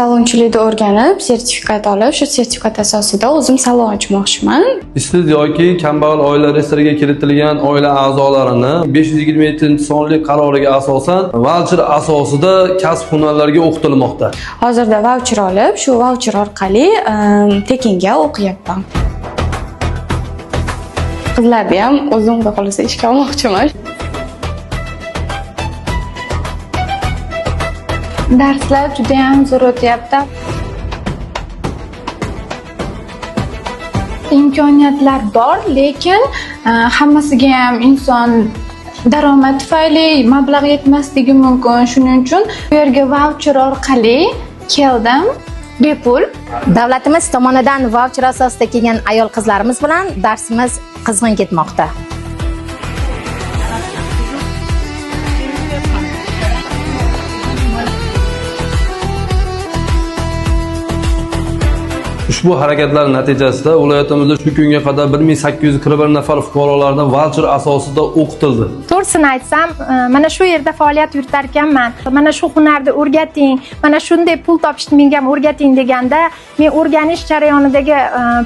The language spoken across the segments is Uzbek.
Salonchilikda o'rganib, sertifikat olib, shu sertifikat asosida o'zim salon ochmoqchiman. Ishsiz yoki kambag'al oila reyestriga kiritilgan oila a'zolarini 527-sonli qaroriga asosan voucher asosida kasb hunarlarga o'qitilmoqda. Hozirda voucher olib, shu voucher orqali tekinga o'qiyapman. Qizlarni ham o'zim xudo xolasa ishga olmoqchiman. Darslar juda ham zo'r o'tyapti. Imkoniyatlar bor, lekin hammasiga ham inson daromad tufayli mablag' yetmasligi mumkin. Shuning uchun bu yerga voucher orqali keldim. Bepul. Davlatimiz tomonidan voucher asosida kelgan ayol qizlarimiz bilan darsimiz qizg'in ketmoqda. Ushbu harakatlar natijasida viloyatimizda shu kunga qadar 1841 nafar fuqarolardan voucher asosida o'qitildi. To'g'risini aytsam, mana shu yerda faoliyat yuritar ekanman. Mana shu hunarni o'rgating, mana shunday pul topishni menga ham o'rgating deganda, men o'rganish jarayonidagi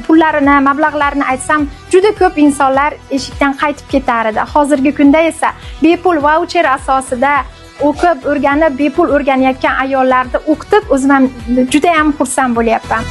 pullarini, mablag'larini aytsam, juda ko'p insonlar eshikdan qaytib ketar edi. Hozirgi kunda esa bepul voucher asosida o'qib, o'rganib, bepul o'rganayotgan ayollarni o'qitib, o'zim ham juda ham xursand bo'lyapman.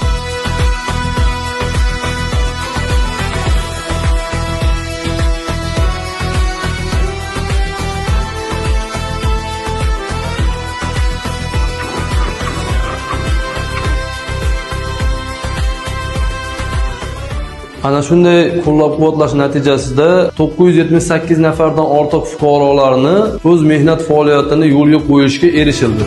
Ana shunday qo'llab-quvvatlash natijasida 978 nafardan ortiq fuqarolarni o'z mehnat faoliyatini yo'lga qo'yishga erishildi.